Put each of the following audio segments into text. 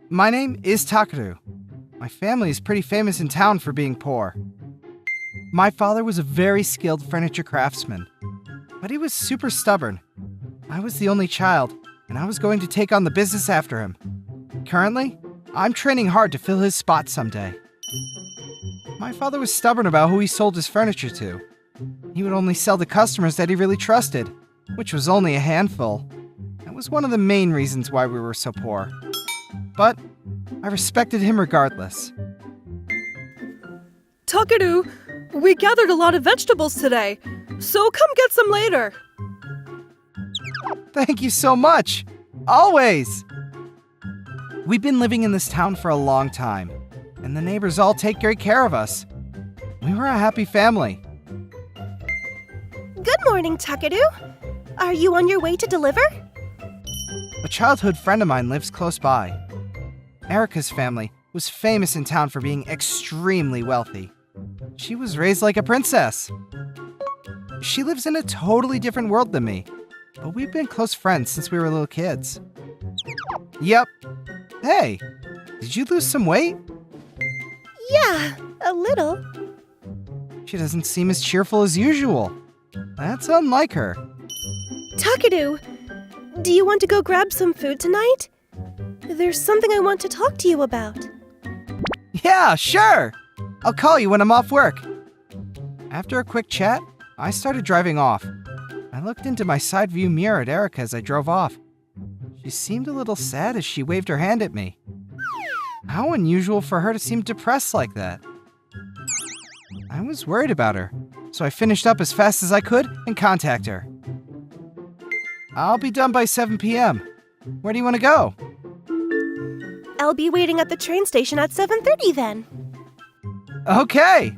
My name is Takeru. My family is pretty famous in town for being poor. My father was a very skilled furniture craftsman, but he was super stubborn. I was the only child, and I was going to take on the business after him. Currently, I'm training hard to fill his spot someday. My father was stubborn about who he sold his furniture to. He would only sell to customers that he really trusted, which was only a handful. That was one of the main reasons why we were so poor. But I respected him regardless. Takeru, we gathered a lot of vegetables today, so come get some later. Thank you so much! Always! We've been living in this town for a long time, and the neighbors all take great care of us. We were a happy family. Good morning, Takeru. Are you on your way to deliver? A childhood friend of mine lives close by. Erica's family was famous in town for being extremely wealthy. She was raised like a princess. She lives in a totally different world than me, but we've been close friends since we were little kids. Yep. Hey, did you lose some weight? Yeah, a little. She doesn't seem as cheerful as usual. That's unlike her. Takeru, do you want to go grab some food tonight? There's something I want to talk to you about. Yeah, sure! I'll call you when I'm off work. After a quick chat, I started driving off. I looked into my side view mirror at Erica as I drove off. She seemed a little sad as she waved her hand at me. How unusual for her to seem depressed like that. I was worried about her, so I finished up as fast as I could and contacted her. I'll be done by 7 p.m. Where do you want to go? I'll be waiting at the train station at 7:30 then. Okay!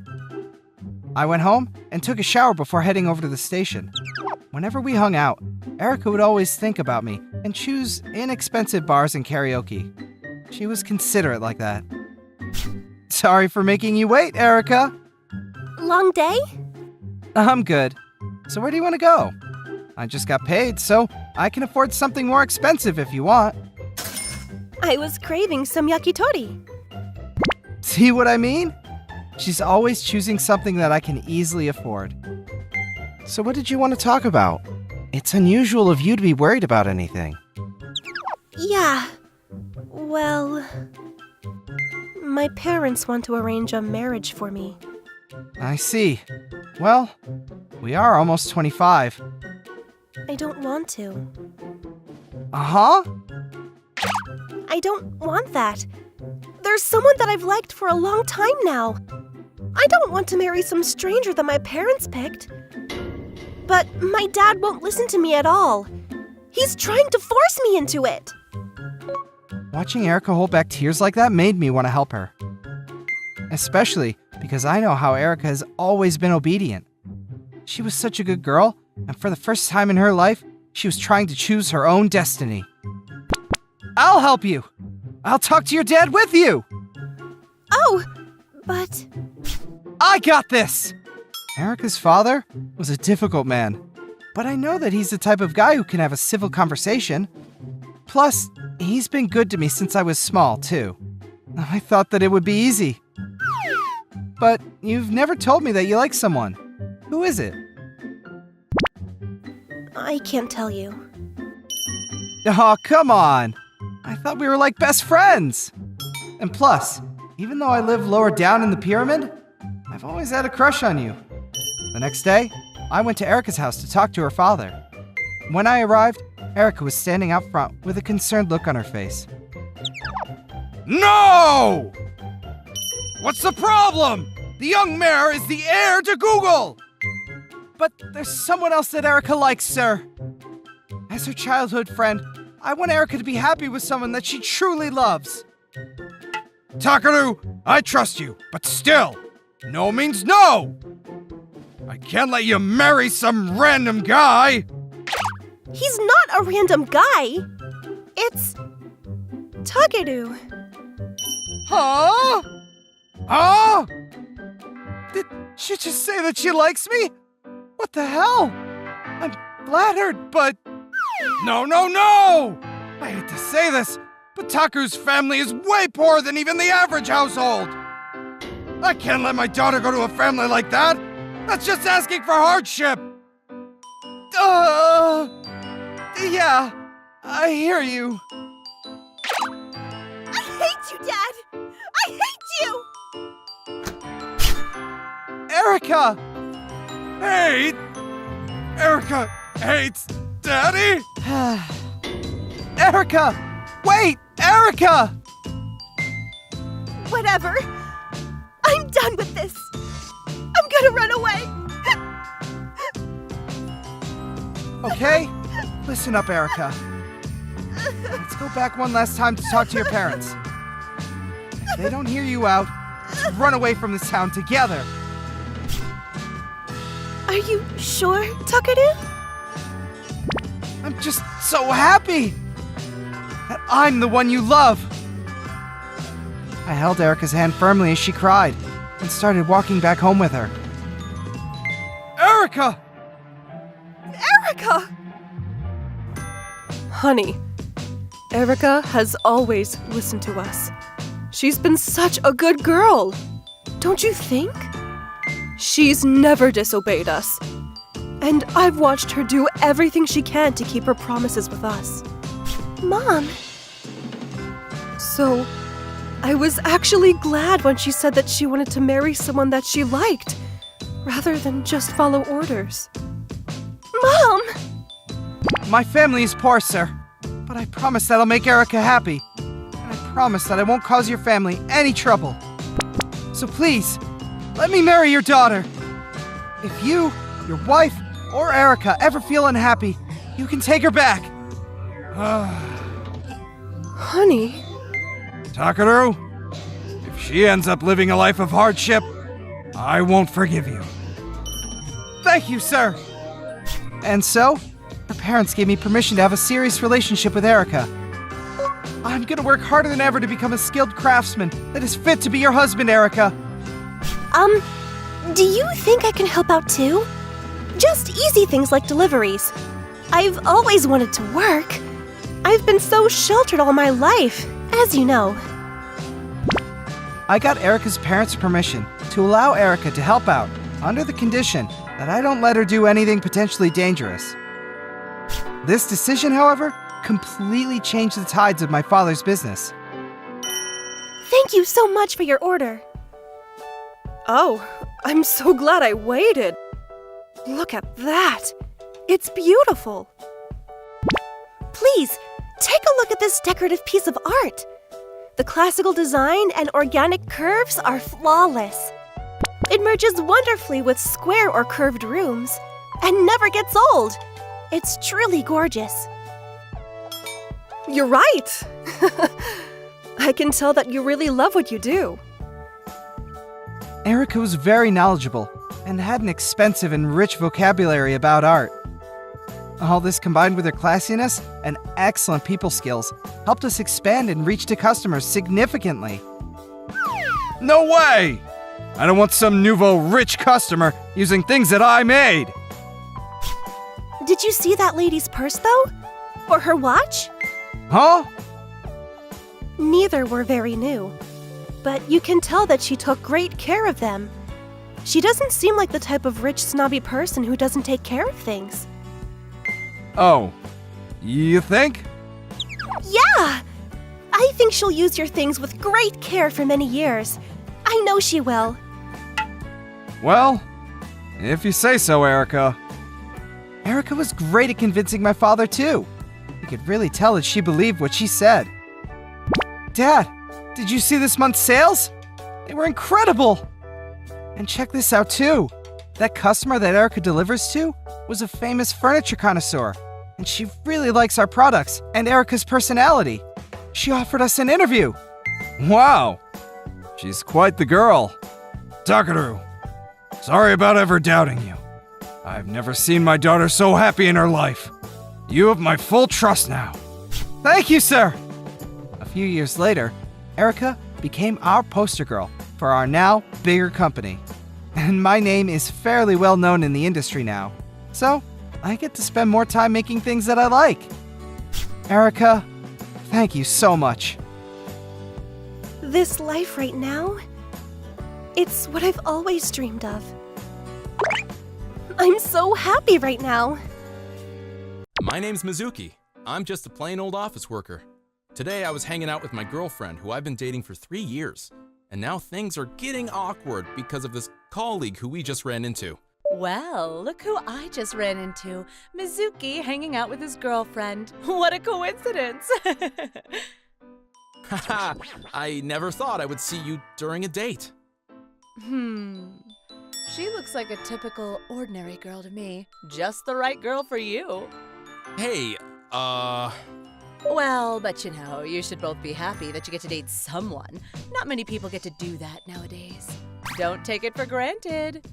I went home and took a shower before heading over to the station. Whenever we hung out, Erica would always think about me and choose inexpensive bars and karaoke. She was considerate like that. Sorry for making you wait, Erica. Long day? I'm good. So where do you want to go? I just got paid, so I can afford something more expensive if you want. I was craving some yakitori. See what I mean? She's always choosing something that I can easily afford. So what did you want to talk about? It's unusual of you to be worried about anything. Yeah. Well, my parents want to arrange a marriage for me. I see. Well, we are almost 25. I don't want to. Uh-huh? I don't want that. There's someone that I've liked for a long time now. I don't want to marry some stranger that my parents picked. But my dad won't listen to me at all. He's trying to force me into it. Watching Erica hold back tears like that made me want to help her. Especially because I know how Erica has always been obedient. She was such a good girl, and for the first time in her life, she was trying to choose her own destiny. I'll help you! I'll talk to your dad with you! Oh, but... I got this! Erica's father was a difficult man, but I know that he's the type of guy who can have a civil conversation. Plus, he's been good to me since I was small, too. I thought that it would be easy. But you've never told me that you like someone. Who is it? I can't tell you. Oh, come on! I thought we were like best friends! And plus, even though I live lower down in the pyramid, I've always had a crush on you. The next day, I went to Erica's house to talk to her father. When I arrived, Erica was standing out front with a concerned look on her face. No! What's the problem? The young mayor is the heir to Google! But there's someone else that Erica likes, sir. As her childhood friend, I want Erica to be happy with someone that she truly loves. Takeru, I trust you, but still, no means no! I can't let you marry some random guy! He's not a random guy! It's... Takeru. Huh? Huh? Did she just say that she likes me? What the hell? I'm flattered, but... No, no, no! I hate to say this, but Taku's family is way poorer than even the average household. I can't let my daughter go to a family like that. That's just asking for hardship. Yeah, I hear you. I hate you, Dad! I hate you! Erica! Hate? Erica hates Daddy? Erica! Wait! Erica! Whatever. I'm done with this. I'm gonna run away. Okay? Listen up, Erica. Let's go back one last time to talk to your parents. If they don't hear you out, let's run away from this town together. Are you sure, Takaru? I'm just so happy that I'm the one you love. I held Erica's hand firmly as she cried and started walking back home with her. Erica! Erica! Honey, Erica has always listened to us. She's been such a good girl. Don't you think? She's never disobeyed us. And I've watched her do everything she can to keep her promises with us. Mom. So, I was actually glad when she said that she wanted to marry someone that she liked, rather than just follow orders. Mom! My family is poor, sir, but I promise that I'll make Erica happy. And I promise that I won't cause your family any trouble. So please, let me marry your daughter. If you, your wife, or Erica ever feel unhappy, you can take her back. Honey? Takaru, if she ends up living a life of hardship, I won't forgive you. Thank you, sir. And so, her parents gave me permission to have a serious relationship with Erica. I'm gonna work harder than ever to become a skilled craftsman that is fit to be your husband, Erica. Do you think I can help out too? Just easy things like deliveries. I've always wanted to work. I've been so sheltered all my life, as you know. I got Erica's parents' permission to allow Erica to help out under the condition that I don't let her do anything potentially dangerous. This decision, however, completely changed the tides of my father's business. Thank you so much for your order. Oh, I'm so glad I waited. Look at that. It's beautiful. Please, take a look at this decorative piece of art. The classical design and organic curves are flawless. It merges wonderfully with square or curved rooms and never gets old. It's truly gorgeous. You're right. I can tell that you really love what you do. Erica was very knowledgeable and had an expensive and rich vocabulary about art. All this combined with her classiness and excellent people skills helped us expand and reach to customers significantly. No way! I don't want some nouveau rich customer using things that I made! Did you see that lady's purse, though? Or her watch? Huh? Neither were very new, but you can tell that she took great care of them. She doesn't seem like the type of rich, snobby person who doesn't take care of things. Oh, you think? Yeah! I think she'll use your things with great care for many years. I know she will. Well, if you say so, Erica. Erica was great at convincing my father, too. You could really tell that she believed what she said. Dad, did you see this month's sales? They were incredible! And check this out, too. That customer that Erica delivers to was a famous furniture connoisseur, and she really likes our products and Erica's personality. She offered us an interview. Wow, she's quite the girl. Takaru, sorry about ever doubting you. I've never seen my daughter so happy in her life. You have my full trust now. Thank you, sir. A few years later, Erica became our poster girl for our now bigger company. And my name is fairly well known in the industry now. So, I get to spend more time making things that I like. Erica, thank you so much. This life right now, it's what I've always dreamed of. I'm so happy right now. My name's Mizuki. I'm just a plain old office worker. Today I was hanging out with my girlfriend, who I've been dating for 3 years. And now things are getting awkward because of this colleague who we just ran into. Well, look who I just ran into. Mizuki hanging out with his girlfriend. What a coincidence! Haha, I never thought I would see you during a date. She looks like a typical ordinary girl to me. Just the right girl for you. Hey, Well, but you know, you should both be happy that you get to date someone. Not many people get to do that nowadays. Don't take it for granted.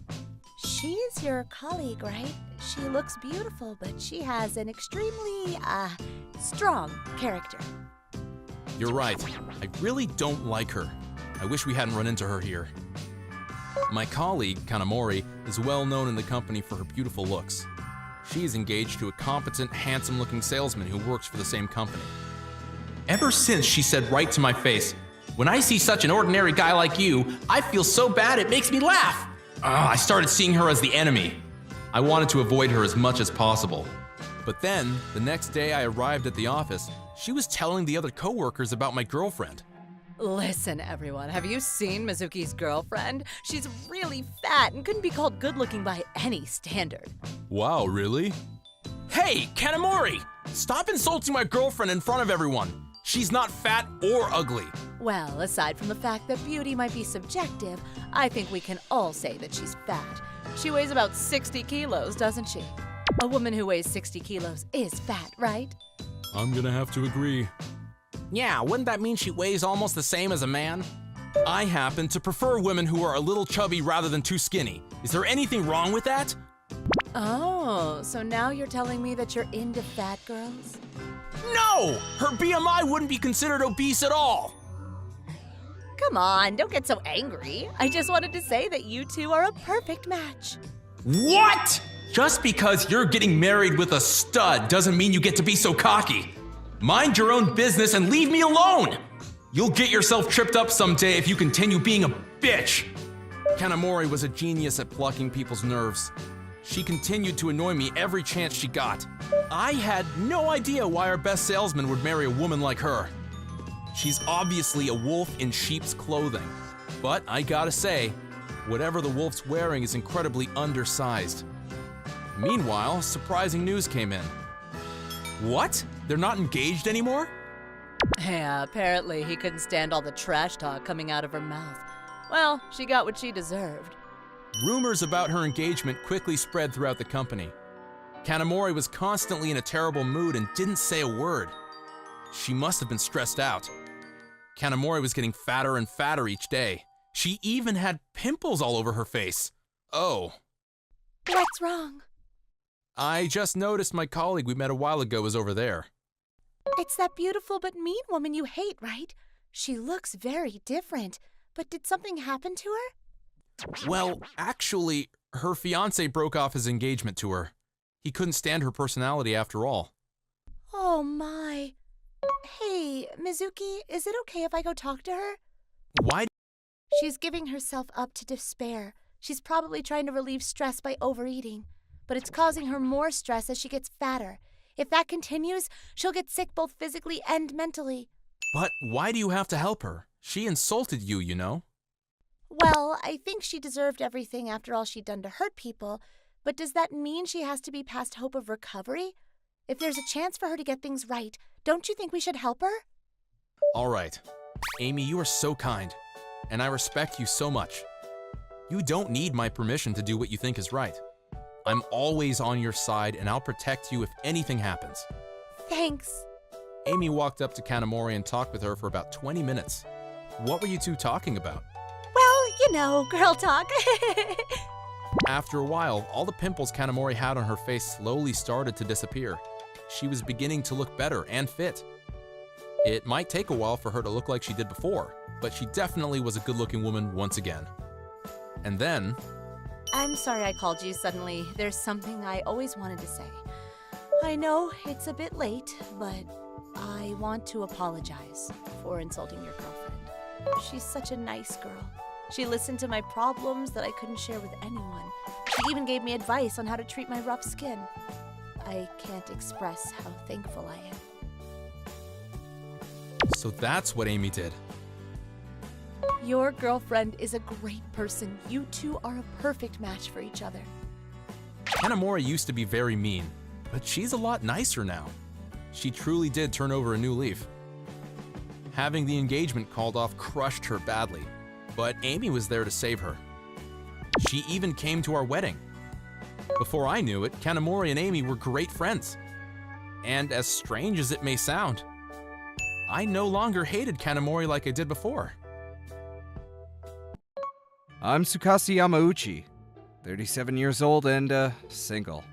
She's your colleague, right? She looks beautiful, but she has an extremely, strong character. You're right. I really don't like her. I wish we hadn't run into her here. My colleague, Kanamori, is well known in the company for her beautiful looks. She is engaged to a competent, handsome-looking salesman who works for the same company. Ever since she said right to my face, "When I see such an ordinary guy like you, I feel so bad it makes me laugh," I started seeing her as the enemy. I wanted to avoid her as much as possible. But then, the next day I arrived at the office, she was telling the other coworkers about my girlfriend. Listen, everyone, have you seen Mizuki's girlfriend? She's really fat and couldn't be called good-looking by any standard. Wow, really? Hey, Kanamori! Stop insulting my girlfriend in front of everyone. She's not fat or ugly. Well, aside from the fact that beauty might be subjective, I think we can all say that she's fat. She weighs about 60 kilos, doesn't she? A woman who weighs 60 kilos is fat, right? I'm gonna have to agree. Yeah, wouldn't that mean she weighs almost the same as a man? I happen to prefer women who are a little chubby rather than too skinny. Is there anything wrong with that? Oh, so now you're telling me that you're into fat girls? No! Her BMI wouldn't be considered obese at all! Come on, don't get so angry. I just wanted to say that you two are a perfect match. What? Just because you're getting married with a stud doesn't mean you get to be so cocky. Mind your own business and leave me alone! You'll get yourself tripped up someday if you continue being a bitch! Kanamori was a genius at plucking people's nerves. She continued to annoy me every chance she got. I had no idea why our best salesman would marry a woman like her. She's obviously a wolf in sheep's clothing. But I gotta say, whatever the wolf's wearing is incredibly undersized. Meanwhile, surprising news came in. What? They're not engaged anymore? Yeah, apparently he couldn't stand all the trash talk coming out of her mouth. Well, she got what she deserved. Rumors about her engagement quickly spread throughout the company. Kanamori was constantly in a terrible mood and didn't say a word. She must have been stressed out. Kanamori was getting fatter and fatter each day. She even had pimples all over her face. Oh. What's wrong? I just noticed my colleague we met a while ago was over there. It's that beautiful but mean woman you hate, right? She looks very different. But did something happen to her? Well, actually, her fiancé broke off his engagement to her. He couldn't stand her personality after all. Oh my. Hey, Mizuki, is it okay if I go talk to her? Why? She's giving herself up to despair. She's probably trying to relieve stress by overeating. But it's causing her more stress as she gets fatter. If that continues, she'll get sick both physically and mentally. But why do you have to help her? She insulted you, you know. Well, I think she deserved everything after all she'd done to hurt people. But does that mean she has to be past hope of recovery? If there's a chance for her to get things right, don't you think we should help her? All right. Amy, you are so kind. And I respect you so much. You don't need my permission to do what you think is right. I'm always on your side, and I'll protect you if anything happens. Thanks. Amy walked up to Kanamori and talked with her for about 20 minutes. What were you two talking about? Well, you know, girl talk. After a while, all the pimples Kanamori had on her face slowly started to disappear. She was beginning to look better and fit. It might take a while for her to look like she did before, but she definitely was a good-looking woman once again. And then, I'm sorry I called you suddenly. There's something I always wanted to say. I know it's a bit late, but I want to apologize for insulting your girlfriend. She's such a nice girl. She listened to my problems that I couldn't share with anyone. She even gave me advice on how to treat my rough skin. I can't express how thankful I am. So that's what Amy did. Your girlfriend is a great person. You two are a perfect match for each other. Kanamori used to be very mean, but she's a lot nicer now. She truly did turn over a new leaf. Having the engagement called off crushed her badly, but Amy was there to save her. She even came to our wedding. Before I knew it, Kanamori and Amy were great friends. And as strange as it may sound, I no longer hated Kanamori like I did before. I'm Tsukasa Yamauchi, 37 years old and, single.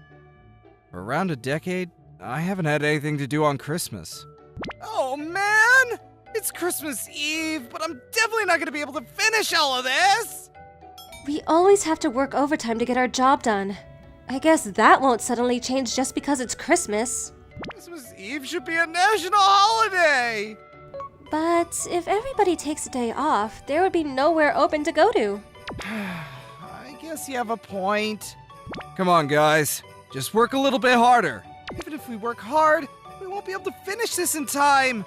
For around a decade, I haven't had anything to do on Christmas. Oh man! It's Christmas Eve, but I'm definitely not gonna be able to finish all of this! We always have to work overtime to get our job done. I guess that won't suddenly change just because it's Christmas. Christmas Eve should be a national holiday! But if everybody takes a day off, there would be nowhere open to go to. I guess you have a point. Come on, guys. Just work a little bit harder. Even if we work hard, we won't be able to finish this in time.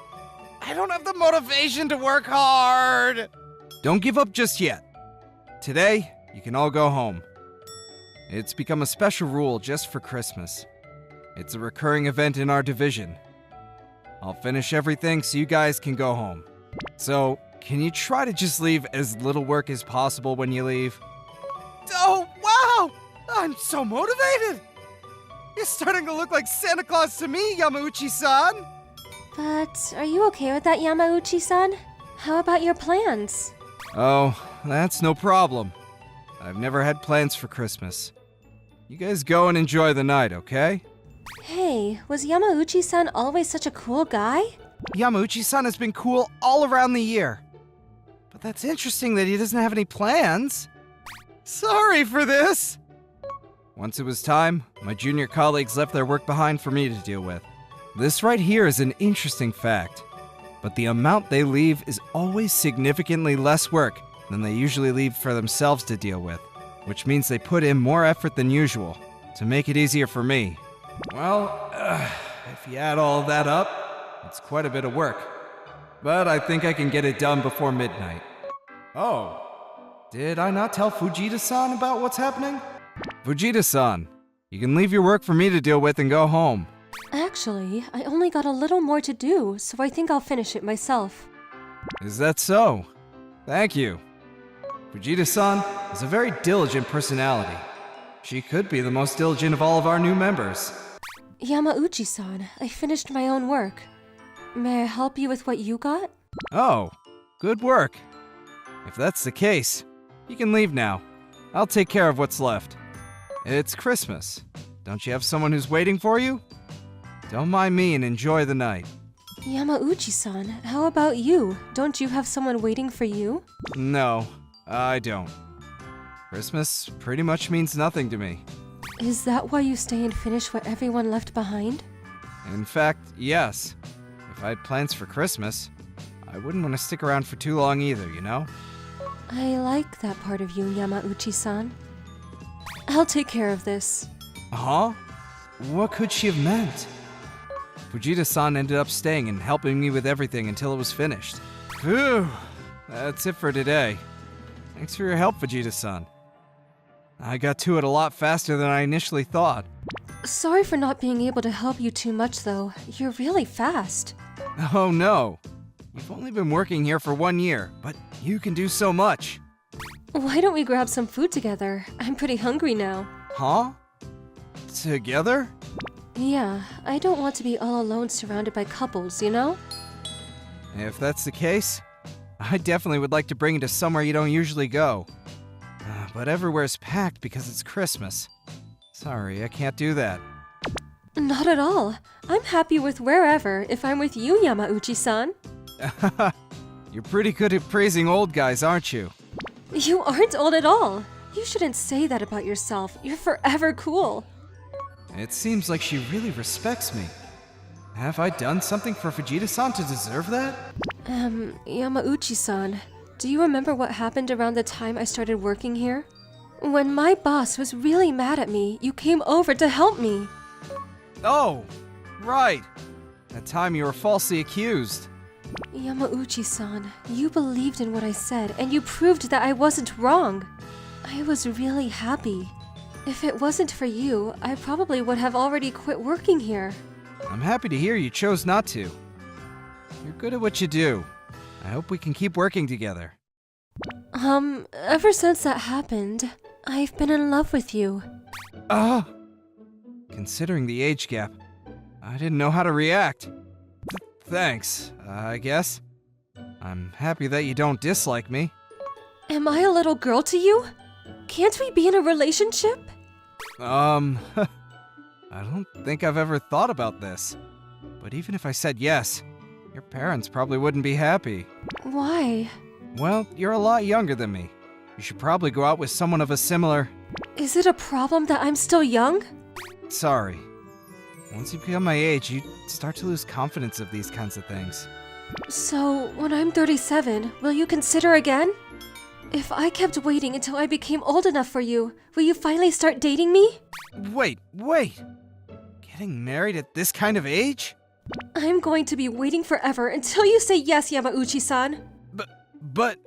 I don't have the motivation to work hard. Don't give up just yet. Today, you can all go home. It's become a special rule just for Christmas. It's a recurring event in our division. I'll finish everything so you guys can go home. So, can you try to just leave as little work as possible when you leave? Oh, wow! I'm so motivated! You're starting to look like Santa Claus to me, Yamauchi-san! But are you okay with that, Yamauchi-san? How about your plans? Oh, that's no problem. I've never had plans for Christmas. You guys go and enjoy the night, okay? Hey, was Yamauchi-san always such a cool guy? Yamauchi-san has been cool all around the year. But that's interesting that he doesn't have any plans. Sorry for this! Once it was time, my junior colleagues left their work behind for me to deal with. This right here is an interesting fact, but the amount they leave is always significantly less work than they usually leave for themselves to deal with, which means they put in more effort than usual to make it easier for me. Well, if you add all of that up, it's quite a bit of work. But I think I can get it done before midnight. Oh, did I not tell Fujita-san about what's happening? Fujita-san, you can leave your work for me to deal with and go home. Actually, I only got a little more to do, so I think I'll finish it myself. Is that so? Thank you. Fujita-san is a very diligent personality. She could be the most diligent of all of our new members. Yamauchi-san, I finished my own work. May I help you with what you got? Oh, good work. If that's the case, you can leave now. I'll take care of what's left. It's Christmas. Don't you have someone who's waiting for you? Don't mind me and enjoy the night. Yamauchi-san, how about you? Don't you have someone waiting for you? No, I don't. Christmas pretty much means nothing to me. Is that why you stay and finish what everyone left behind? In fact, yes. If I had plans for Christmas, I wouldn't want to stick around for too long either, you know? I like that part of you, Yamauchi-san. I'll take care of this. Huh? What could she have meant? Fujita-san ended up staying and helping me with everything until it was finished. Phew, that's it for today. Thanks for your help, Vegeta-san. I got to it a lot faster than I initially thought. Sorry for not being able to help you too much, though. You're really fast. Oh no. You've only been working here for 1 year, but you can do so much. Why don't we grab some food together? I'm pretty hungry now. Huh? Together? Yeah, I don't want to be all alone surrounded by couples, you know? If that's the case, I definitely would like to bring you to somewhere you don't usually go. But everywhere's packed because it's Christmas. Sorry, I can't do that. Not at all. I'm happy with wherever if I'm with you, Yamauchi-san. You're pretty good at praising old guys, aren't you? You aren't old at all. You shouldn't say that about yourself. You're forever cool. It seems like she really respects me. Have I done something for Vegetas Son to deserve that? Yamauchi-san, do you remember what happened around the time I started working here? When my boss was really mad at me, you came over to help me. Oh, right. That time you were falsely accused. Yamauchi-san, you believed in what I said, and you proved that I wasn't wrong. I was really happy. If it wasn't for you, I probably would have already quit working here. I'm happy to hear you chose not to. You're good at what you do. I hope we can keep working together. Ever since that happened, I've been in love with you. Considering the age gap, I didn't know how to react. Thanks, I guess. I'm happy that you don't dislike me. Am I a little girl to you? Can't we be in a relationship? I don't think I've ever thought about this. But even if I said yes, your parents probably wouldn't be happy. Why? Well, you're a lot younger than me. You should probably go out with someone of a similar... Is it a problem that I'm still young? Sorry. Once you become my age, you start to lose confidence of these kinds of things. So, when I'm 37, will you consider again? If I kept waiting until I became old enough for you, will you finally start dating me? Wait. Getting married at this kind of age? I'm going to be waiting forever until you say yes, Yamauchi-san. But...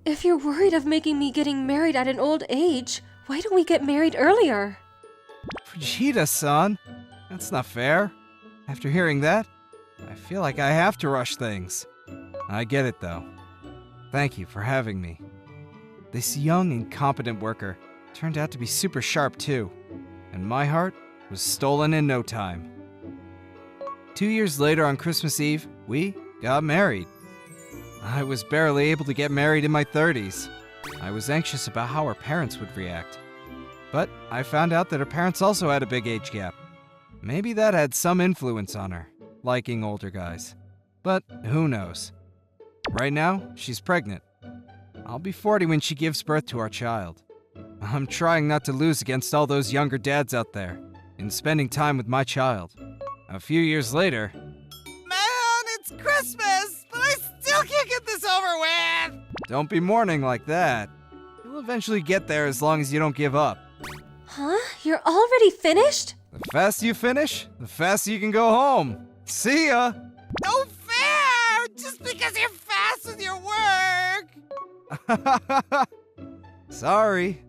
If you're worried of making me getting married at an old age, why don't we get married earlier? Vegetas-san, that's not fair. After hearing that, I feel like I have to rush things. I get it, though. Thank you for having me. This young and competent worker turned out to be super sharp, too. And my heart was stolen in no time. 2 years later on Christmas Eve, we got married. I was barely able to get married in my 30s. I was anxious about how her parents would react. But I found out that her parents also had a big age gap. Maybe that had some influence on her, liking older guys. But who knows? Right now, she's pregnant. I'll be 40 when she gives birth to our child. I'm trying not to lose against all those younger dads out there in spending time with my child. A few years later... Man, it's Christmas, but I still can't get this over with! Don't be mourning like that. You'll eventually get there as long as you don't give up. Huh? You're already finished? The faster you finish, the faster you can go home. See ya! No fair! Just because you're fast with your work! Sorry.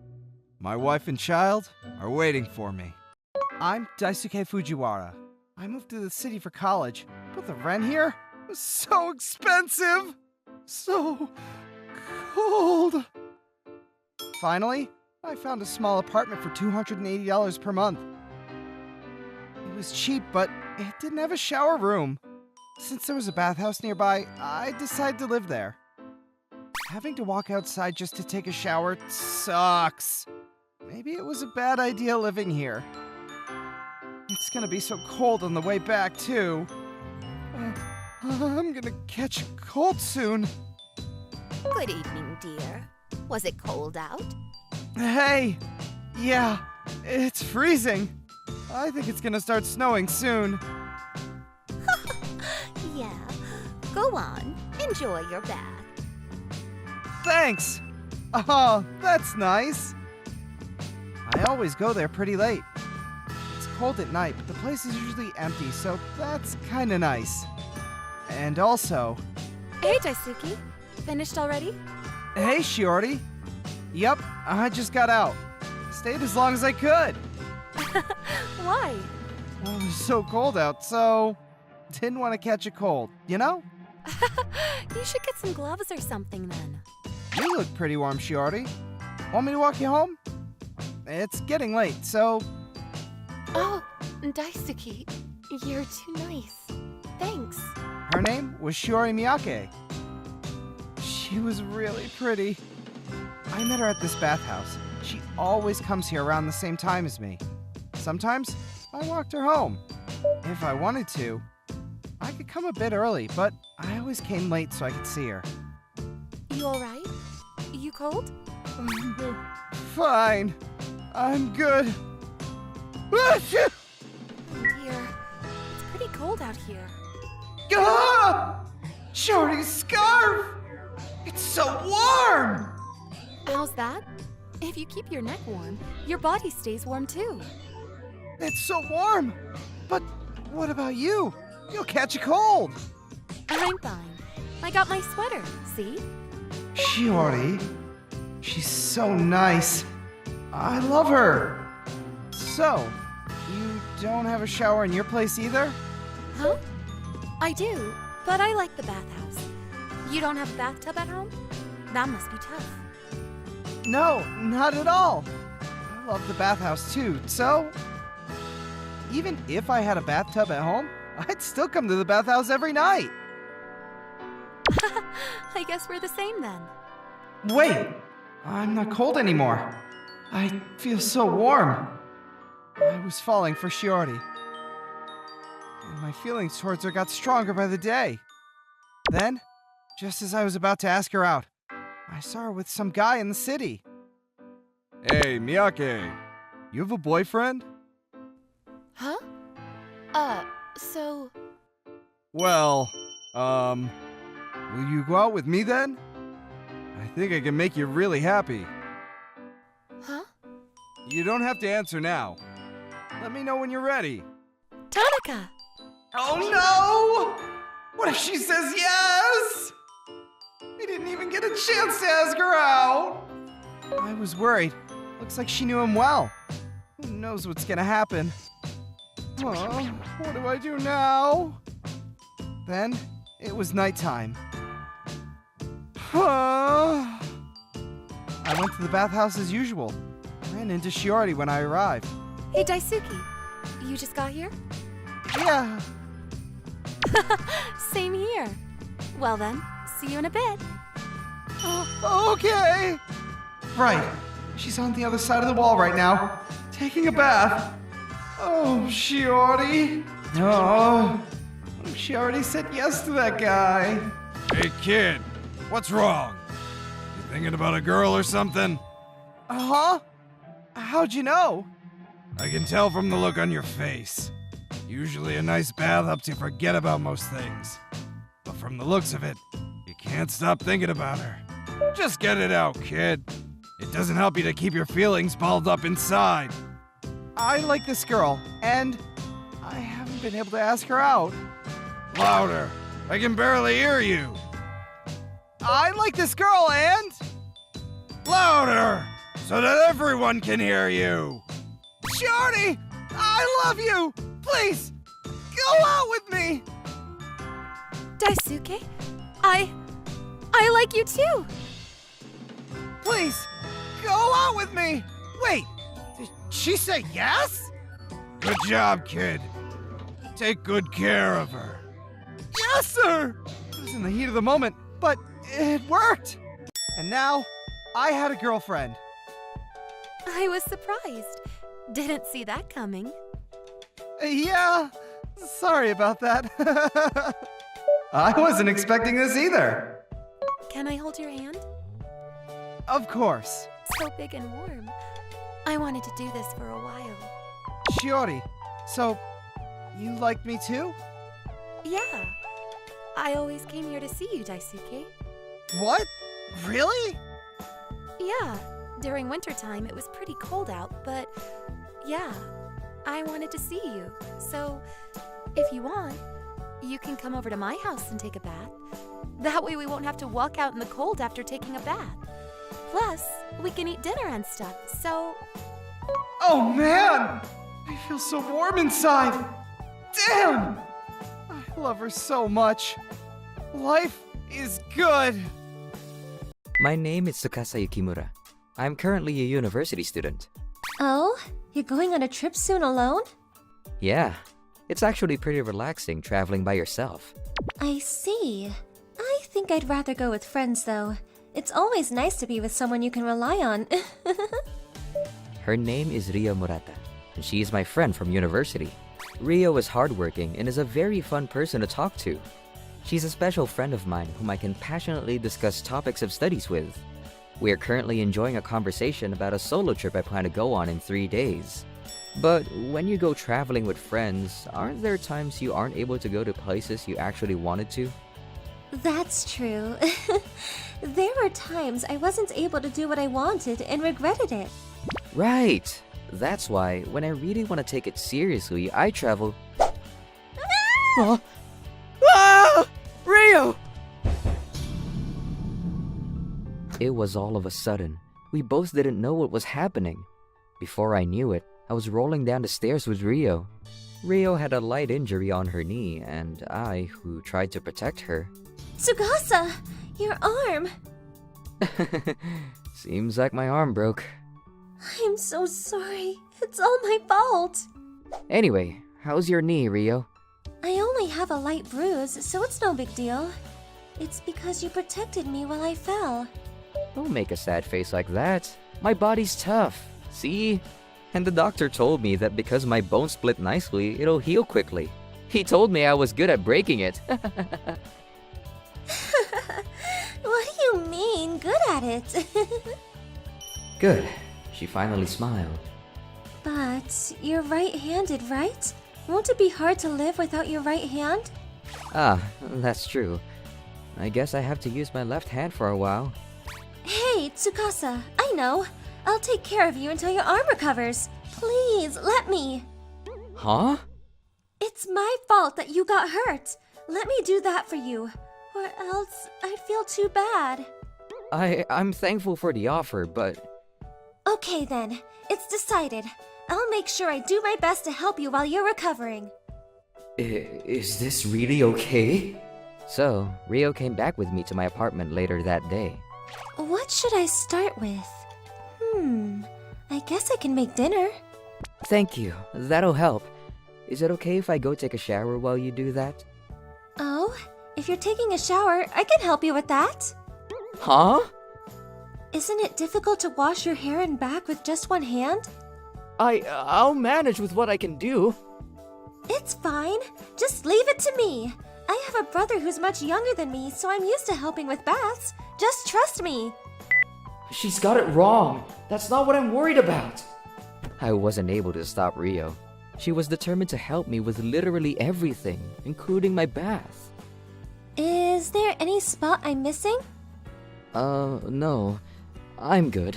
My wife and child are waiting for me. I'm Daisuke Fujiwara. I moved to the city for college, but the rent here was so expensive! So cold! Finally, I found a small apartment for $280 per month. It was cheap, but it didn't have a shower room. Since there was a bathhouse nearby, I decided to live there. Having to walk outside just to take a shower sucks. Maybe it was a bad idea living here. It's gonna be so cold on the way back, too. I'm gonna catch a cold soon. Good evening, dear. Was it cold out? Hey! Yeah, it's freezing. I think it's gonna start snowing soon. Yeah. Go on. Enjoy your bath. Thanks! Oh, that's nice. I always go there pretty late. It's cold at night, but the place is usually empty, so that's kinda nice. And also... Hey, Daisuke. Finished already? Hey, Shiori. Yep, I just got out. Stayed as long as I could. Why? Well, it was so cold out, so... Didn't want to catch a cold, you know? You should get some gloves or something then. You look pretty warm, Shiori. Want me to walk you home? It's getting late, so... Oh, Daisuke, you're too nice. Thanks. Her name was Shiori Miyake. She was really pretty. I met her at this bathhouse. She always comes here around the same time as me. Sometimes, I walked her home. If I wanted to, I could come a bit early, but I always came late so I could see her. You alright? You cold? fine. I'm good. Oh dear. It's pretty cold out here. Ah! Shorty's scarf! It's so warm! How's that? If you keep your neck warm, your body stays warm too. It's so warm! But what about you? You'll catch a cold! I'm fine. I got my sweater, see? Shiori, she's so nice. I love her. So, you don't have a shower in your place either? Huh? I do, but I like the bathhouse. You don't have a bathtub at home? That must be tough. No, not at all. I love the bathhouse too, so even if I had a bathtub at home, I'd still come to the bathhouse every night. I guess we're the same then. Wait, I'm not cold anymore. I feel so warm. I was falling for Shiori, and my feelings towards her got stronger by the day. Then, just as I was about to ask her out, I saw her with some guy in the city. Hey, Miyake, you have a boyfriend? Huh? So... Well, will you go out with me then? I think I can make you really happy. Huh? You don't have to answer now. Let me know when you're ready. Tanaka! Oh no! What if she says yes? I didn't even get a chance to ask her out. I was worried. Looks like she knew him well. Who knows what's gonna happen? Oh, what do I do now? Then, it was nighttime. I went to the bathhouse as usual. Ran into Shiori when I arrived. Hey, Daisuke. You just got here? Yeah. Same here. Well then, see you in a bit. Okay. Right. She's on the other side of the wall right now, taking a bath. Oh, Shiori. Oh, what if she already said yes to that guy? Hey kid, what's wrong? You thinking about a girl or something? Huh? How'd you know? I can tell from the look on your face. Usually a nice bath helps you forget about most things. But from the looks of it, you can't stop thinking about her. Just get it out, kid. It doesn't help you to keep your feelings balled up inside. I like this girl, and I haven't been able to ask her out. Louder. I can barely hear you. I like this girl, and... Louder! So that everyone can hear you. Shorty! I love you! Please, go out with me! Daisuke? I like you too! Please, go out with me! Wait, did she say yes? Good job, kid. Take good care of her. Yes, sir! It was in the heat of the moment, but it worked! And now, I had a girlfriend. I was surprised. Didn't see that coming. Yeah, sorry about that. I wasn't expecting this either. Can I hold your hand? Of course. So big and warm. I wanted to do this for a while. Shiori, so you liked me too? Yeah. I always came here to see you, Daisuke. What? Really? Yeah. During wintertime, it was pretty cold out, but yeah, I wanted to see you. So, if you want, you can come over to my house and take a bath. That way we won't have to walk out in the cold after taking a bath. Plus, we can eat dinner and stuff, so... Oh man! I feel so warm inside! Damn! I love her so much. Life is good. My name is Tsukasa Yukimura. I'm currently a university student. Oh? You're going on a trip soon alone? Yeah, it's actually pretty relaxing traveling by yourself. I see. I think I'd rather go with friends, though. It's always nice to be with someone you can rely on. Her name is Rio Murata, and she is my friend from university. Rio is hardworking and is a very fun person to talk to. She's a special friend of mine whom I can passionately discuss topics of studies with. We are currently enjoying a conversation about a solo trip I plan to go on in 3 days. But when you go traveling with friends, aren't there times you aren't able to go to places you actually wanted to? That's true. There were times I wasn't able to do what I wanted and regretted it. Right! That's why, when I really want to take it seriously, I travel... Huh? Ah! Rio! It was all of a sudden. We both didn't know what was happening. Before I knew it, I was rolling down the stairs with Rio. Rio had a light injury on her knee, and I, who tried to protect her... Tsukasa! Your arm! Seems like my arm broke. I'm so sorry. It's all my fault. Anyway, how's your knee, Rio? I only have a light bruise, so it's no big deal. It's because you protected me while I fell. Don't make a sad face like that. My body's tough. See? And the doctor told me that because my bone split nicely, it'll heal quickly. He told me I was good at breaking it. What do you mean, good at it? Good. She finally smiled. But you're right-handed, right? Won't it be hard to live without your right hand? Ah, that's true. I guess I have to use my left hand for a while. Hey, Tsukasa, I know. I'll take care of you until your arm recovers. Please, let me. Huh? It's my fault that you got hurt. Let me do that for you, or else I'd feel too bad. I'm thankful for the offer, but... Okay then, it's decided. I'll make sure I do my best to help you while you're recovering. Is this really okay? So, Rio came back with me to my apartment later that day. What should I start with? I guess I can make dinner. Thank you, that'll help. Is it okay if I go take a shower while you do that? Oh, if you're taking a shower, I can help you with that. Huh? Isn't it difficult to wash your hair and back with just one hand? I'll manage with what I can do. It's fine. Just leave it to me. I have a brother who's much younger than me, so I'm used to helping with baths. Just trust me. She's got it wrong. That's not what I'm worried about. I wasn't able to stop Rio. She was determined to help me with literally everything, including my bath. Is there any spot I'm missing? No. I'm good.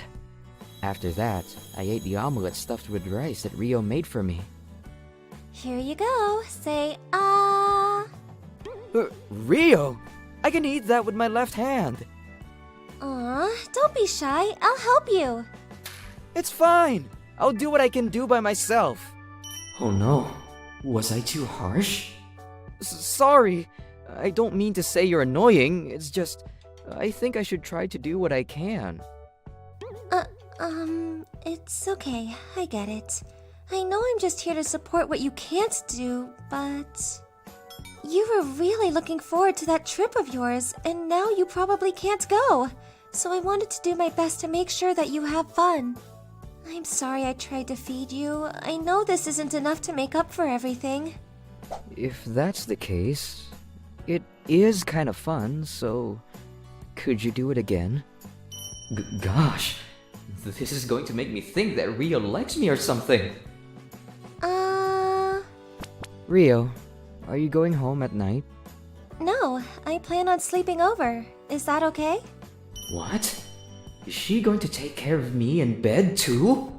After that, I ate the omelet stuffed with rice that Rio made for me. Here you go. Say, ah. Rio! I can eat that with my left hand. Aw, don't be shy. I'll help you. It's fine. I'll do what I can do by myself. Oh no. Was I too harsh? Sorry. I don't mean to say you're annoying. It's just, I think I should try to do what I can. It's okay. I get it. I know I'm just here to support what you can't do, but... You were really looking forward to that trip of yours, and now you probably can't go. So I wanted to do my best to make sure that you have fun. I'm sorry I tried to feed you. I know this isn't enough to make up for everything. If that's the case, it is kind of fun, so could you do it again? Gosh, this is going to make me think that Rio likes me or something. Rio, are you going home at night? No, I plan on sleeping over. Is that okay? What? Is she going to take care of me in bed too?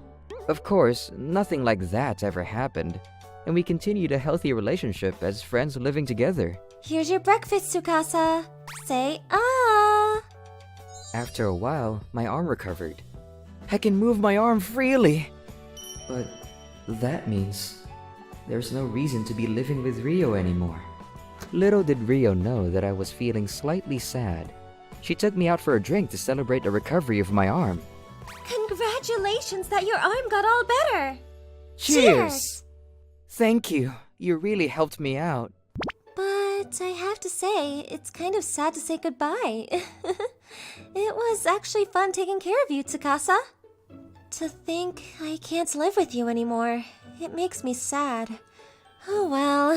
Of course, nothing like that ever happened, and we continued a healthy relationship as friends living together. Here's your breakfast, Tsukasa. Say, ah! After a while, my arm recovered. I can move my arm freely! But that means there's no reason to be living with Rio anymore. Little did Rio know that I was feeling slightly sad. She took me out for a drink to celebrate the recovery of my arm. Congratulations that your arm got all better! Cheers! Thank you. You really helped me out. But I have to say, it's kind of sad to say goodbye. It was actually fun taking care of you, Tsukasa. To think I can't live with you anymore, it makes me sad. Oh well.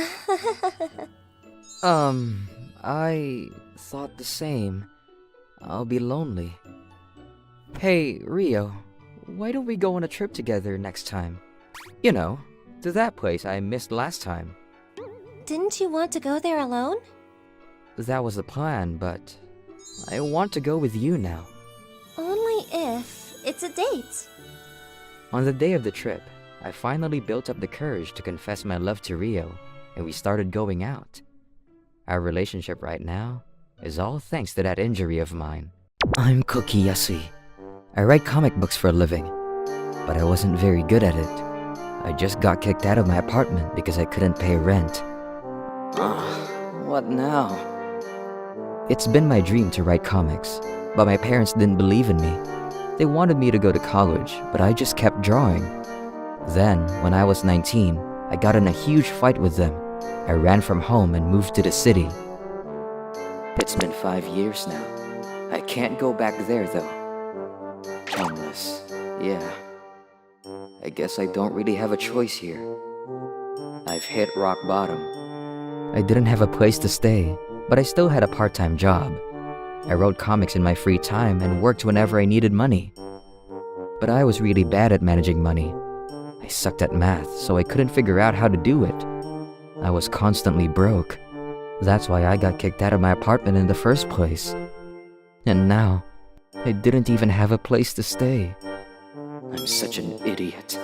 I thought the same. I'll be lonely. Hey, Rio, why don't we go on a trip together next time? You know, to that place I missed last time. Didn't you want to go there alone? That was the plan, but I want to go with you now. Only if it's a date. On the day of the trip, I finally built up the courage to confess my love to Rio, and we started going out. Our relationship right now is all thanks to that injury of mine. I'm Koki. I write comic books for a living, but I wasn't very good at it. I just got kicked out of my apartment because I couldn't pay rent. What now? It's been my dream to write comics, but my parents didn't believe in me. They wanted me to go to college, but I just kept drawing. Then, when I was 19, I got in a huge fight with them. I ran from home and moved to the city. It's been 5 years now. I can't go back there though. Homeless, yeah. I guess I don't really have a choice here. I've hit rock bottom. I didn't have a place to stay, but I still had a part-time job. I wrote comics in my free time and worked whenever I needed money. But I was really bad at managing money. I sucked at math, so I couldn't figure out how to do it. I was constantly broke. That's why I got kicked out of my apartment in the first place. And now, I didn't even have a place to stay. I'm such an idiot.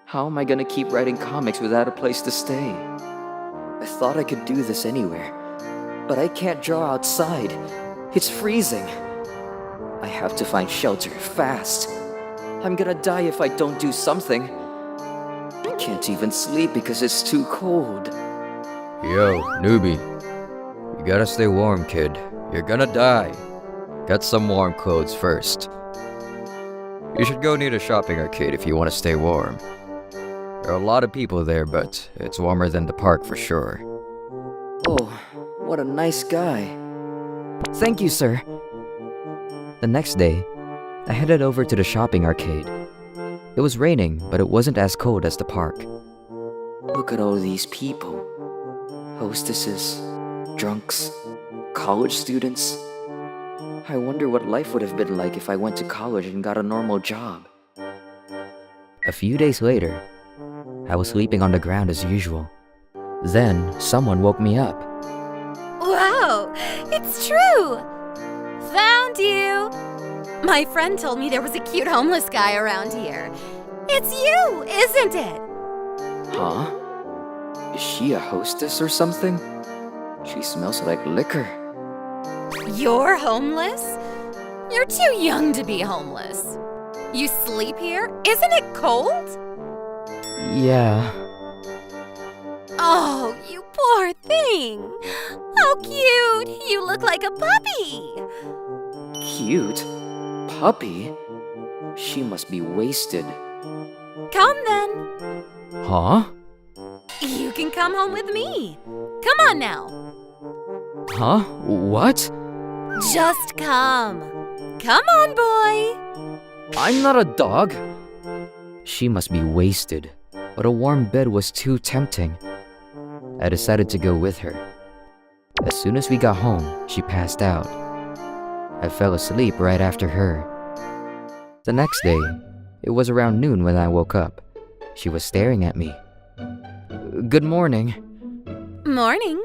How am I gonna keep writing comics without a place to stay? I thought I could do this anywhere, but I can't draw outside. It's freezing. I have to find shelter fast. I'm gonna die if I don't do something. I can't even sleep because it's too cold. Yo, newbie. You gotta stay warm, kid. You're gonna die. Get some warm clothes first. You should go near the shopping arcade if you want to stay warm. There are a lot of people there, but it's warmer than the park for sure. Oh, what a nice guy. Thank you, sir. The next day, I headed over to the shopping arcade. It was raining, but it wasn't as cold as the park. Look at all these people. Hostesses, drunks, college students. I wonder what life would have been like if I went to college and got a normal job. A few days later, I was sleeping on the ground as usual. Then, someone woke me up. Wow, it's true! Found you! My friend told me there was a cute homeless guy around here. It's you, isn't it? Huh? Is she a hostess or something? She smells like liquor. You're homeless? You're too young to be homeless. You sleep here? Isn't it cold? Yeah. Oh, you poor thing. How cute. You look like a puppy. Cute? Puppy? She must be wasted. Come then. Huh? You can come home with me. Come on now. Huh? What? Just come. Come on, boy. I'm not a dog. She must be wasted, but a warm bed was too tempting. I decided to go with her. As soon as we got home, she passed out. I fell asleep right after her. The next day, it was around noon when I woke up. She was staring at me. Good morning. Morning.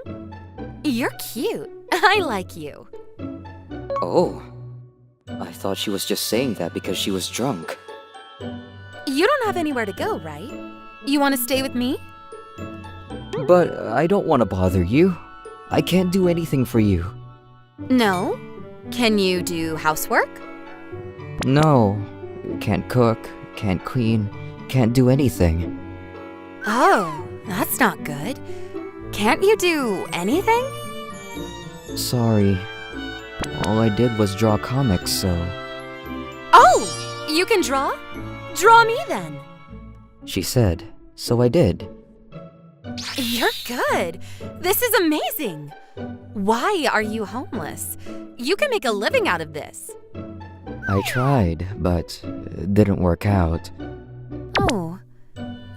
You're cute. I like you. Oh. I thought she was just saying that because she was drunk. You don't have anywhere to go, right? You want to stay with me? But I don't want to bother you. I can't do anything for you. No? Can you do housework? No. Can't cook, can't clean, can't do anything. Oh, that's not good. Can't you do anything? Sorry. All I did was draw comics, so... Oh! You can draw? Draw me then. She said, so I did. You're good. This is amazing. Why are you homeless? You can make a living out of this. I tried, but it didn't work out. Oh,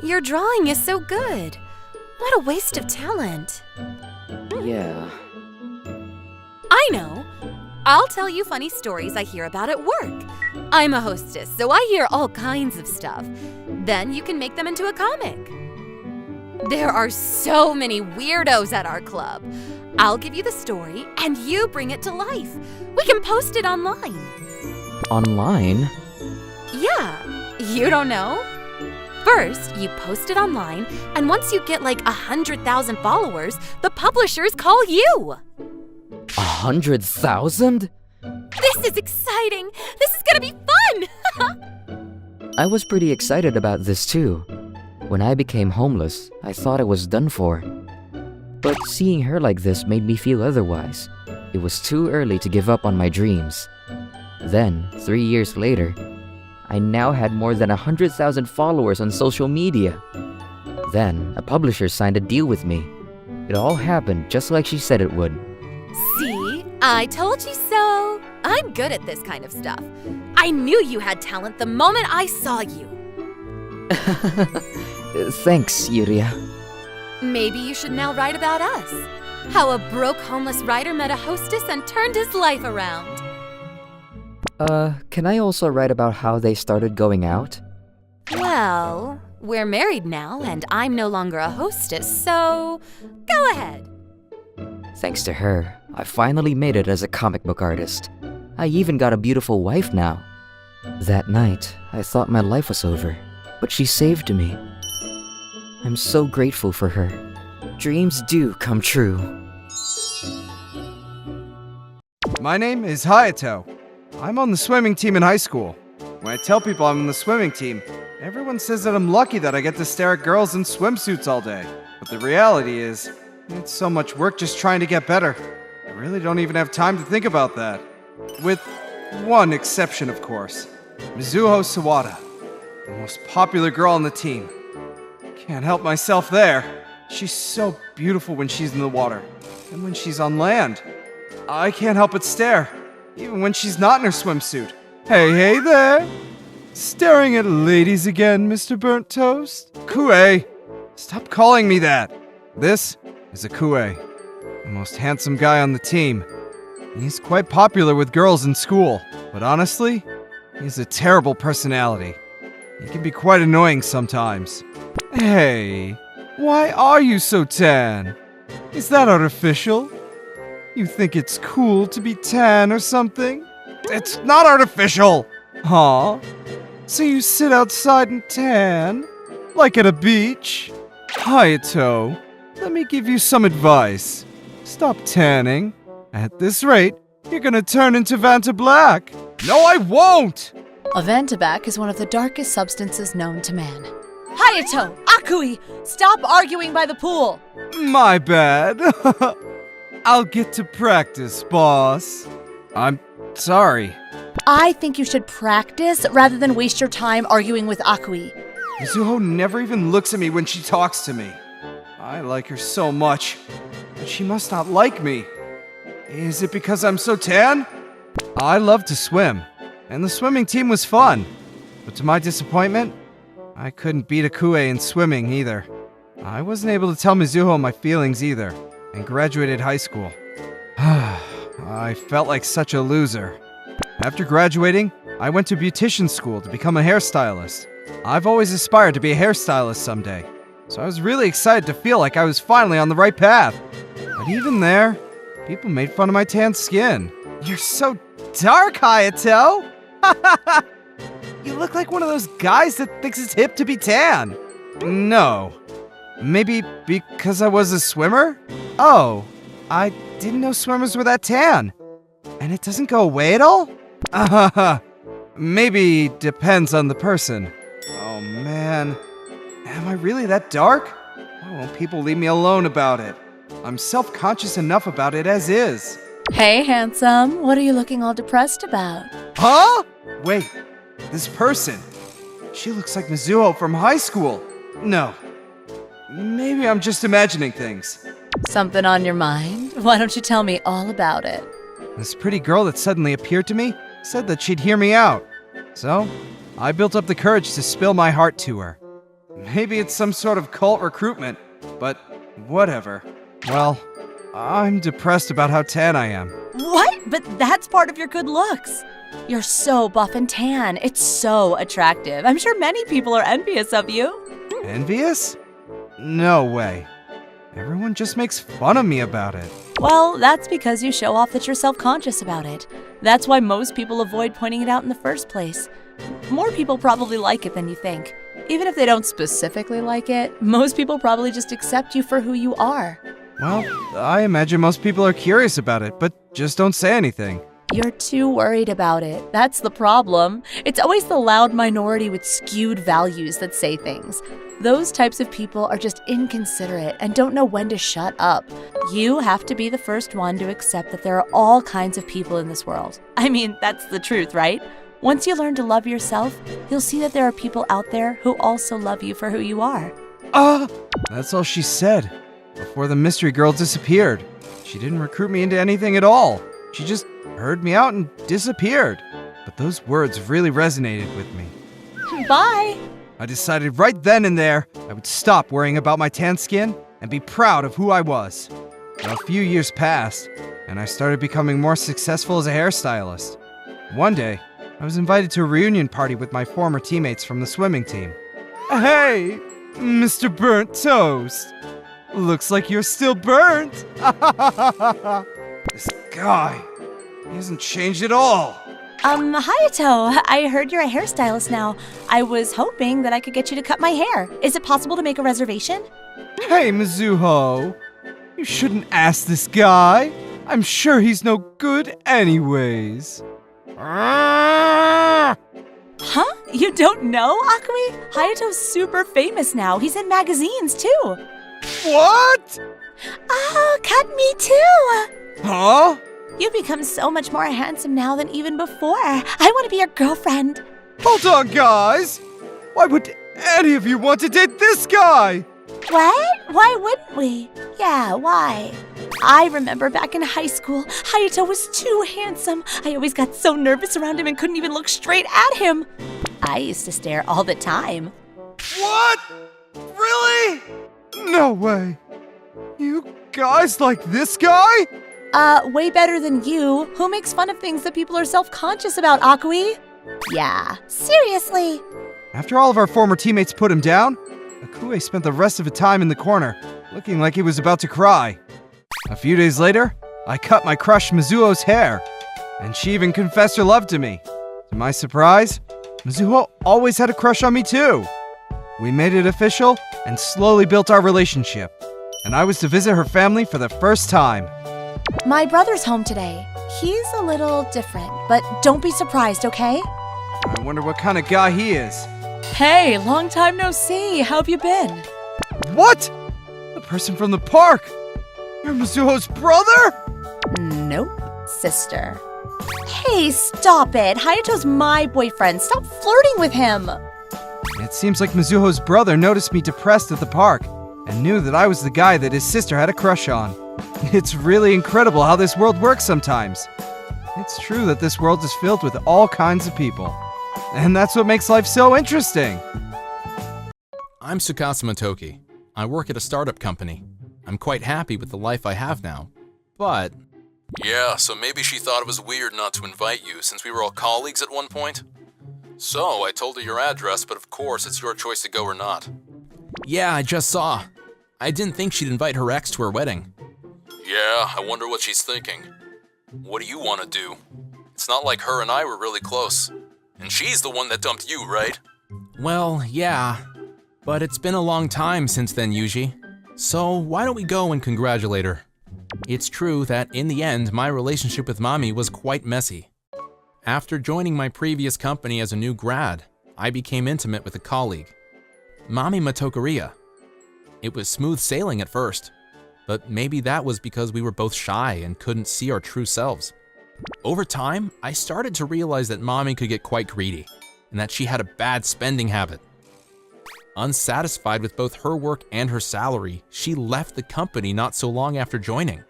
your drawing is so good. What a waste of talent. Yeah. I know. I'll tell you funny stories I hear about at work. I'm a hostess, so I hear all kinds of stuff. Then you can make them into a comic. There are so many weirdos at our club. I'll give you the story, and you bring it to life. We can post it online. Online? Yeah, you don't know? First, you post it online, and once you get like 100,000 followers, the publishers call you. 100,000? This is exciting! This is gonna be fun! I was pretty excited about this too. When I became homeless, I thought I was done for. But seeing her like this made me feel otherwise. It was too early to give up on my dreams. Then, 3 years later, I now had more than 100,000 followers on social media. Then, a publisher signed a deal with me. It all happened just like she said it would. See? I told you so. I'm good at this kind of stuff. I knew you had talent the moment I saw you. Thanks, Yuria. Maybe you should now write about us. How a broke homeless writer met a hostess and turned his life around. Can I also write about how they started going out? Well, we're married now, and I'm no longer a hostess, so go ahead. Thanks to her, I finally made it as a comic book artist. I even got a beautiful wife now. That night, I thought my life was over, but she saved me. I'm so grateful for her. Dreams do come true. My name is Hayato. I'm on the swimming team in high school. When I tell people I'm on the swimming team, everyone says that I'm lucky that I get to stare at girls in swimsuits all day. But the reality is, it's so much work just trying to get better. I really don't even have time to think about that. With one exception, of course. Mizuho Sawada, the most popular girl on the team. Can't help myself there. She's so beautiful when she's in the water, and when she's on land. I can't help but stare, even when she's not in her swimsuit. Hey there! Staring at ladies again, Mr. Burnt Toast? Kue! Stop calling me that! This is a Kue, the most handsome guy on the team. He's quite popular with girls in school, but honestly, he has a terrible personality. He can be quite annoying sometimes. Hey, why are you so tan? Is that artificial? You think it's cool to be tan or something? It's not artificial! Huh? So you sit outside and tan? Like at a beach? Hayato, let me give you some advice. Stop tanning. At this rate, you're gonna turn into Vanta Black. No, I won't! Avantabac is one of the darkest substances known to man. Hayato! Akui! Stop arguing by the pool! My bad. I'll get to practice, boss. I'm sorry. I think you should practice rather than waste your time arguing with Akui. Mizuho never even looks at me when she talks to me. I like her so much, but she must not like me. Is it because I'm so tan? I love to swim, and the swimming team was fun. But to my disappointment, I couldn't beat a Kue in swimming either. I wasn't able to tell Mizuho my feelings either, and graduated high school. I felt like such a loser. After graduating, I went to beautician school to become a hairstylist. I've always aspired to be a hairstylist someday, so I was really excited to feel like I was finally on the right path. But even there, people made fun of my tan skin. You're so dark, Hayato! You look like one of those guys that thinks it's hip to be tan. No. Maybe because I was a swimmer? Oh, I didn't know swimmers were that tan. And it doesn't go away at all? Maybe depends on the person. Oh man, am I really that dark? Why won't people leave me alone about it? I'm self-conscious enough about it as is. Hey, handsome. What are you looking all depressed about? Huh? Wait, this person. She looks like Mizuho from high school. No. Maybe I'm just imagining things. Something on your mind? Why don't you tell me all about it? This pretty girl that suddenly appeared to me said that she'd hear me out. So, I built up the courage to spill my heart to her. Maybe it's some sort of cult recruitment, but whatever. Well, I'm depressed about how tan I am. What? But that's part of your good looks. You're so buff and tan. It's so attractive. I'm sure many people are envious of you. Envious? No way. Everyone just makes fun of me about it. Well, that's because you show off that you're self-conscious about it. That's why most people avoid pointing it out in the first place. More people probably like it than you think. Even if they don't specifically like it, most people probably just accept you for who you are. Well, I imagine most people are curious about it, but just don't say anything. You're too worried about it. That's the problem. It's always the loud minority with skewed values that say things. Those types of people are just inconsiderate and don't know when to shut up. You have to be the first one to accept that there are all kinds of people in this world. I mean, that's the truth, right? Once you learn to love yourself, you'll see that there are people out there who also love you for who you are. That's all she said. Before the mystery girl disappeared. She didn't recruit me into anything at all. She just heard me out and disappeared. But those words really resonated with me. Bye! I decided right then and there I would stop worrying about my tan skin and be proud of who I was. Now, a few years passed, and I started becoming more successful as a hairstylist. One day, I was invited to a reunion party with my former teammates from the swimming team. Hey, Mr. Burnt Toast. Looks like you're still burnt. This guy, he hasn't changed at all. Hayato, I heard you're a hairstylist now. I was hoping that I could get you to cut my hair. Is it possible to make a reservation? Hey, Mizuho. You shouldn't ask this guy. I'm sure he's no good anyways. Huh? You don't know, Akui? Hayato's super famous now. He's in magazines, too. What? Oh, cut me too! Huh? You've become so much more handsome now than even before. I want to be your girlfriend. Hold on, guys. Why would any of you want to date this guy? What? Why wouldn't we? Yeah, why? I remember back in high school, Hayato was too handsome. I always got so nervous around him and couldn't even look straight at him. I used to stare all the time. What? Really? No way. You guys like this guy? Way better than you. Who makes fun of things that people are self-conscious about, Akui? Yeah, seriously. After all of our former teammates put him down, Akue spent the rest of the time in the corner, looking like he was about to cry. A few days later, I cut my crush Mizuho's hair, and she even confessed her love to me. To my surprise, Mizuho always had a crush on me too. We made it official and slowly built our relationship, and I was to visit her family for the first time. My brother's home today. He's a little different, but don't be surprised, okay? I wonder what kind of guy he is. Hey, long time no see. How have you been? What? The person from the park? You're Mizuho's brother? Nope, sister. Hey, stop it. Hayato's my boyfriend. Stop flirting with him. It seems like Mizuho's brother noticed me depressed at the park and knew that I was the guy that his sister had a crush on. It's really incredible how this world works sometimes. It's true that this world is filled with all kinds of people. And that's what makes life so interesting. I'm Tsukasa Motoki. I work at a startup company. I'm quite happy with the life I have now, but... Yeah, so maybe she thought it was weird not to invite you since we were all colleagues at one point? So, I told her your address, but of course it's your choice to go or not. Yeah, I just saw. I didn't think she'd invite her ex to her wedding. Yeah, I wonder what she's thinking. What do you want to do? It's not like her and I were really close. And she's the one that dumped you, right? Well, yeah. But it's been a long time since then, Yuji. So why don't we go and congratulate her? It's true that in the end, my relationship with Mami was quite messy. After joining my previous company as a new grad, I became intimate with a colleague, Mami Matokariya. It was smooth sailing at first, but maybe that was because we were both shy and couldn't see our true selves. Over time, I started to realize that Mami could get quite greedy, and that she had a bad spending habit. Unsatisfied with both her work and her salary, she left the company not so long after joining.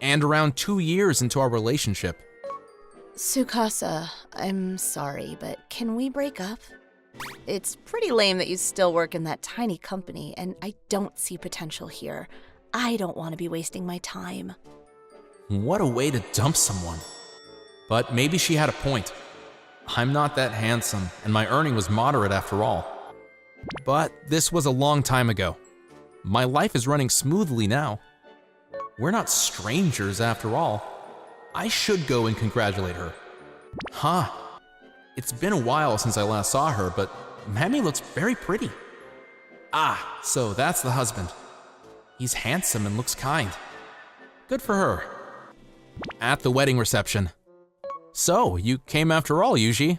And around 2 years into our relationship, Tsukasa, I'm sorry, but can we break up? It's pretty lame that you still work in that tiny company, and I don't see potential here. I don't want to be wasting my time. What a way to dump someone. But maybe she had a point. I'm not that handsome, and my earning was moderate after all. But this was a long time ago. My life is running smoothly now. We're not strangers after all. I should go and congratulate her. Huh. It's been a while since I last saw her, but Mammy looks very pretty. Ah, so that's the husband. He's handsome and looks kind. Good for her. At the wedding reception. So, you came after all, Yuji?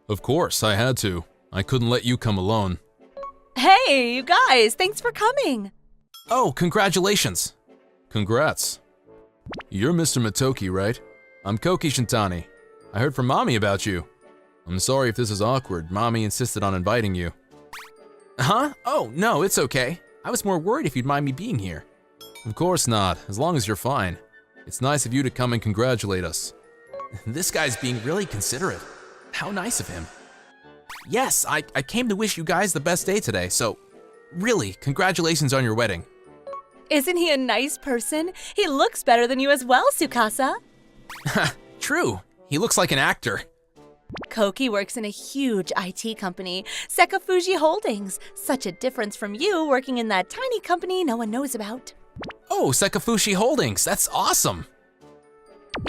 Of course, I had to. I couldn't let you come alone. Hey, you guys, thanks for coming. Oh, congratulations. Congrats. You're Mr. Matoki, right? I'm Koki Shintani. I heard from Mommy about you. I'm sorry if this is awkward. Mommy insisted on inviting you. Huh? Oh, no, it's okay. I was more worried if you'd mind me being here. Of course not, as long as you're fine. It's nice of you to come and congratulate us. This guy's being really considerate. How nice of him. Yes, I came to wish you guys the best day today, so really, congratulations on your wedding. Isn't he a nice person? He looks better than you as well, Tsukasa. True, he looks like an actor. Koki works in a huge IT company, Sekafuji Holdings. Such a difference from you working in that tiny company no one knows about. Oh, Sekafuji Holdings, that's awesome.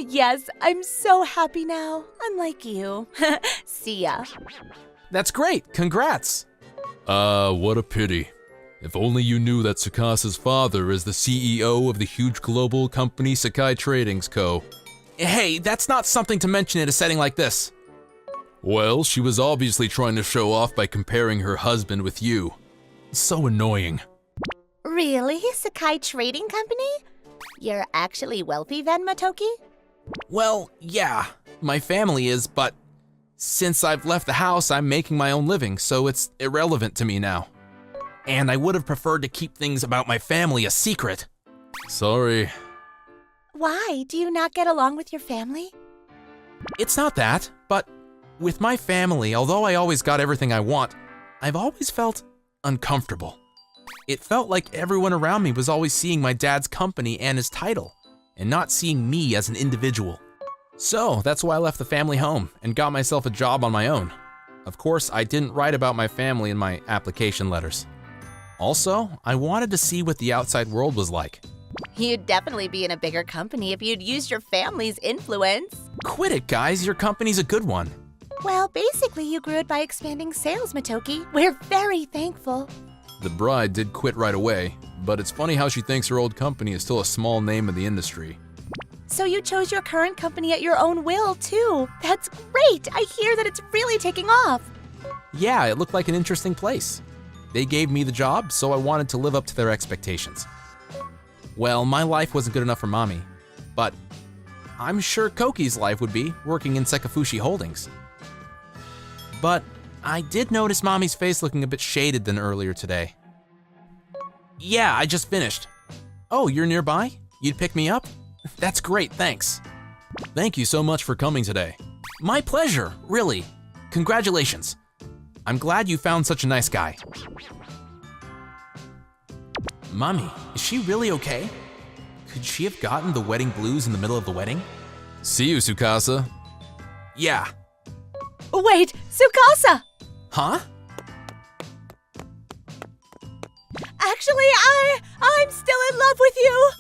Yes, I'm so happy now, unlike you. See ya. That's great, congrats. What a pity. If only you knew that Tsukasa's father is the CEO of the huge global company Sekai Tradings Co. Hey, that's not something to mention in a setting like this. Well, she was obviously trying to show off by comparing her husband with you. So annoying. Really? Sekai Trading Company? You're actually wealthy then, Matoki? Well, yeah, my family is, but since I've left the house, I'm making my own living, so it's irrelevant to me now. And I would have preferred to keep things about my family a secret. Sorry. Why? Do you not get along with your family? It's not that, but with my family, although I always got everything I want, I've always felt uncomfortable. It felt like everyone around me was always seeing my dad's company and his title, and not seeing me as an individual. So that's why I left the family home and got myself a job on my own. Of course, I didn't write about my family in my application letters. Also, I wanted to see what the outside world was like. You'd definitely be in a bigger company if you'd used your family's influence. Quit it, guys, your company's a good one. Well, basically you grew it by expanding sales, Matoki. We're very thankful. The bride did quit right away, but it's funny how she thinks her old company is still a small name in the industry. So you chose your current company at your own will, too. That's great! I hear that it's really taking off. Yeah, it looked like an interesting place. They gave me the job, so I wanted to live up to their expectations. Well, my life wasn't good enough for Mommy, but I'm sure Koki's life would be, working in Sekafuji Holdings. But I did notice Mommy's face looking a bit shaded than earlier today. Yeah, I just finished. Oh, you're nearby? You'd pick me up? That's great, thanks. Thank you so much for coming today. My pleasure, really. Congratulations. I'm glad you found such a nice guy. Mommy, is she really okay? Could she have gotten the wedding blues in the middle of the wedding? See you, Tsukasa. Yeah. Wait, Tsukasa! Huh? Actually, I'm still in love with you.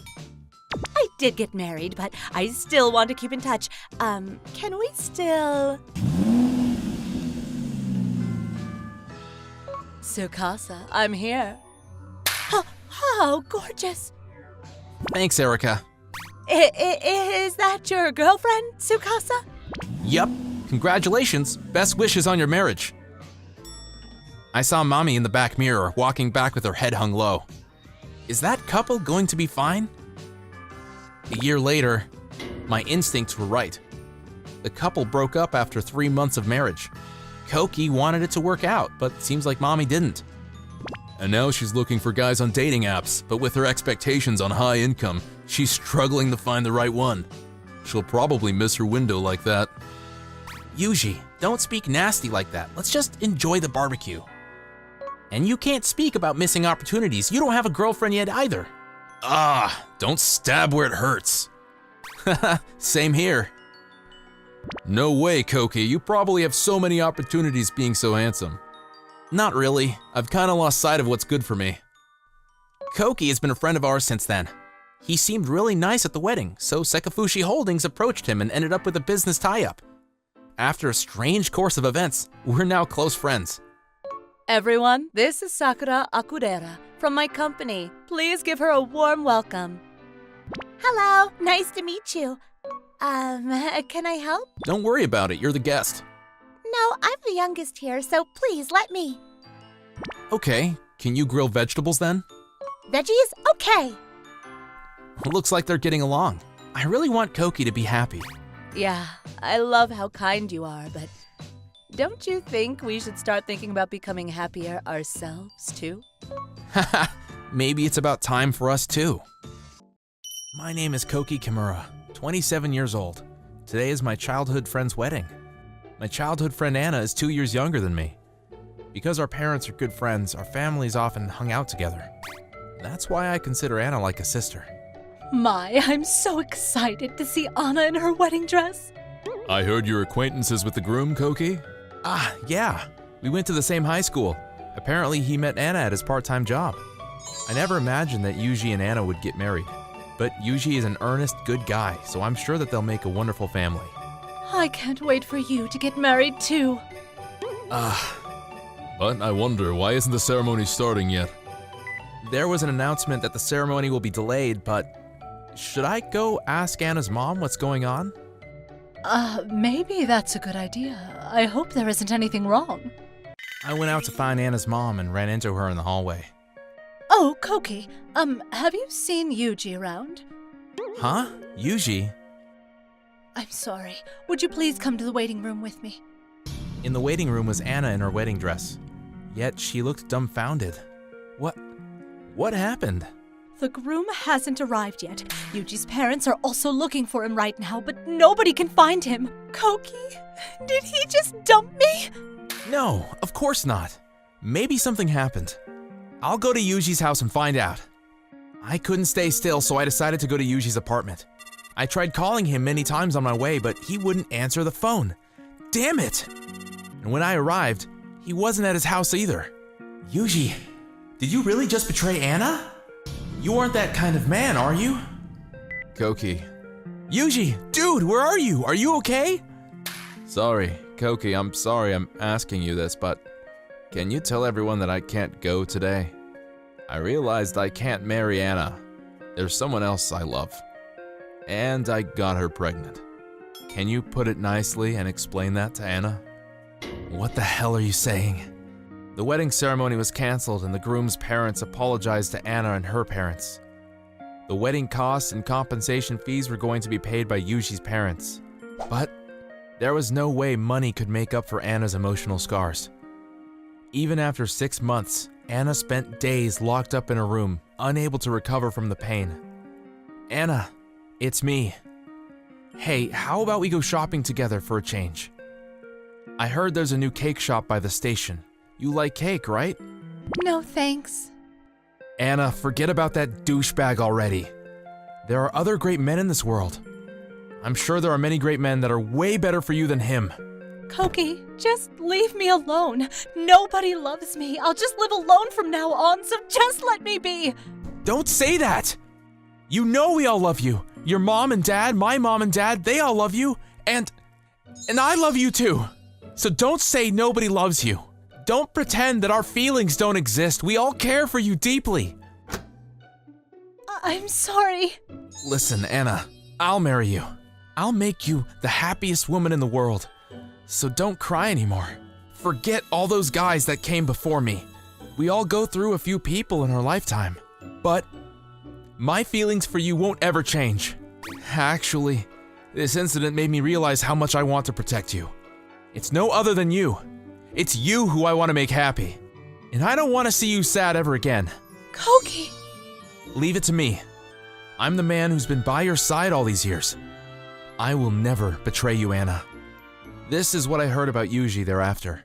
I did get married, but I still want to keep in touch. Can we still... Tsukasa, I'm here. Oh, gorgeous. Thanks, Erica. Is that your girlfriend, Tsukasa? Yup. Congratulations. Best wishes on your marriage. I saw Mommy in the back mirror, walking back with her head hung low. Is that couple going to be fine? A year later, my instincts were right. The couple broke up after 3 months of marriage. Koki wanted it to work out, but seems like Mommy didn't. And now she's looking for guys on dating apps, but with her expectations on high income, she's struggling to find the right one. She'll probably miss her window like that. Yuji, don't speak nasty like that. Let's just enjoy the barbecue. And you can't speak about missing opportunities. You don't have a girlfriend yet either. Ah, don't stab where it hurts. Haha, same here. No way, Koki, you probably have so many opportunities being so handsome. Not really, I've kinda lost sight of what's good for me. Koki has been a friend of ours since then. He seemed really nice at the wedding, so Sekafushi Holdings approached him and ended up with a business tie-up. After a strange course of events, we're now close friends. Everyone, this is Sakura Akudera from my company. Please give her a warm welcome. Hello, nice to meet you. Can I help? Don't worry about it, you're the guest. No, I'm the youngest here, so please let me. Okay, can you grill vegetables then? Veggies? Okay. Looks like they're getting along. I really want Koki to be happy. Yeah, I love how kind you are, but don't you think we should start thinking about becoming happier ourselves too? Haha, maybe it's about time for us too. My name is Koki Kimura, 27 years old. Today is my childhood friend's wedding. My childhood friend Anna is 2 years younger than me. Because our parents are good friends, our families often hung out together. That's why I consider Anna like a sister. My, I'm so excited to see Anna in her wedding dress. I heard you're acquaintances with the groom, Koki? Ah, yeah. We went to the same high school. Apparently he met Anna at his part-time job. I never imagined that Yuji and Anna would get married. But Yuji is an earnest, good guy, so I'm sure that they'll make a wonderful family. I can't wait for you to get married too. But I wonder, why isn't the ceremony starting yet? There was an announcement that the ceremony will be delayed, but should I go ask Anna's mom what's going on? Maybe that's a good idea. I hope there isn't anything wrong. I went out to find Anna's mom and ran into her in the hallway. Oh, Koki, have you seen Yuji around? Huh? Yuji? I'm sorry. Would you please come to the waiting room with me? In the waiting room was Anna in her wedding dress. Yet she looked dumbfounded. What happened? The groom hasn't arrived yet. Yuji's parents are also looking for him right now, but nobody can find him. Koki, did he just dump me? No, of course not. Maybe something happened. I'll go to Yuji's house and find out. I couldn't stay still, so I decided to go to Yuji's apartment. I tried calling him many times on my way, but he wouldn't answer the phone. Damn it! And when I arrived, he wasn't at his house either. Yuji, did you really just betray Anna? You aren't that kind of man, are you? Koki. Yuji, dude, where are you? Are you okay? Sorry, Koki, I'm sorry I'm asking you this, but can you tell everyone that I can't go today? I realized I can't marry Anna. There's someone else I love. And I got her pregnant. Can you put it nicely and explain that to Anna? What the hell are you saying? The wedding ceremony was canceled and the groom's parents apologized to Anna and her parents. The wedding costs and compensation fees were going to be paid by Yuji's parents. But there was no way money could make up for Anna's emotional scars. Even after 6 months, Anna spent days locked up in her room, unable to recover from the pain. Anna, it's me. Hey, how about we go shopping together for a change? I heard there's a new cake shop by the station. You like cake, right? No, thanks. Anna, forget about that douchebag already. There are other great men in this world. I'm sure there are many great men that are way better for you than him. Koki, just leave me alone. Nobody loves me. I'll just live alone from now on, so just let me be. Don't say that! You know we all love you. Your mom and dad, my mom and dad, they all love you. And I love you too. So don't say nobody loves you. Don't pretend that our feelings don't exist. We all care for you deeply. I'm sorry. Listen, Anna, I'll marry you. I'll make you the happiest woman in the world. So don't cry anymore. Forget all those guys that came before me. We all go through a few people in our lifetime. But my feelings for you won't ever change. Actually, this incident made me realize how much I want to protect you. It's no other than you. It's you who I want to make happy. And I don't want to see you sad ever again. Koki! Leave it to me. I'm the man who's been by your side all these years. I will never betray you, Anna. This is what I heard about Yuji thereafter.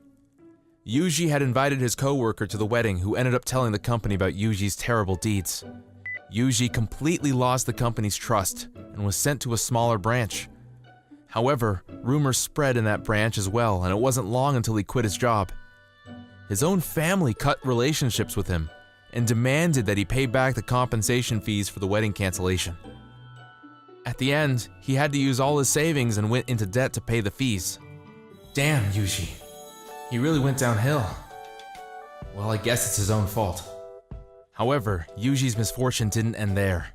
Yuji had invited his co-worker to the wedding who ended up telling the company about Yuji's terrible deeds. Yuji completely lost the company's trust and was sent to a smaller branch. However, rumors spread in that branch as well, and it wasn't long until he quit his job. His own family cut relationships with him and demanded that he pay back the compensation fees for the wedding cancellation. At the end, he had to use all his savings and went into debt to pay the fees. Damn, Yuji. He really went downhill. Well, I guess it's his own fault. However, Yuji's misfortune didn't end there.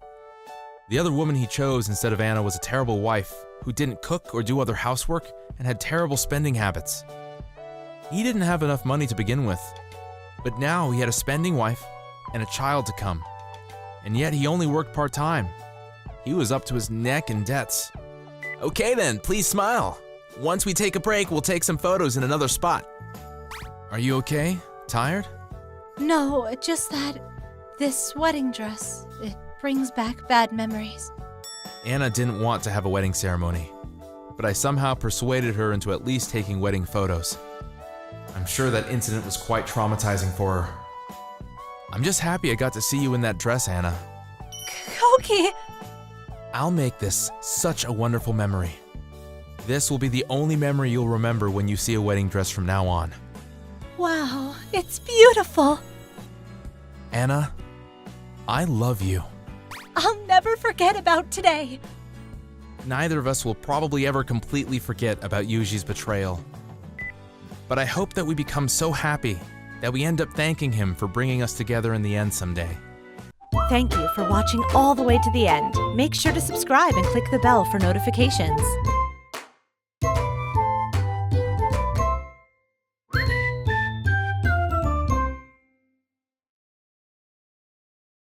The other woman he chose instead of Anna was a terrible wife who didn't cook or do other housework and had terrible spending habits. He didn't have enough money to begin with, but now he had a spending wife and a child to come. And yet he only worked part-time. He was up to his neck in debts. Okay then, please smile. Once we take a break, we'll take some photos in another spot. Are you okay? Tired? No, just that this wedding dress, it brings back bad memories. Anna didn't want to have a wedding ceremony, but I somehow persuaded her into at least taking wedding photos. I'm sure that incident was quite traumatizing for her. I'm just happy I got to see you in that dress, Anna. Koki! I'll make this such a wonderful memory. This will be the only memory you'll remember when you see a wedding dress from now on. Wow, it's beautiful. Anna, I love you. I'll never forget about today. Neither of us will probably ever completely forget about Yuji's betrayal. But I hope that we become so happy that we end up thanking him for bringing us together in the end someday. Thank you for watching all the way to the end. Make sure to subscribe and click the bell for notifications.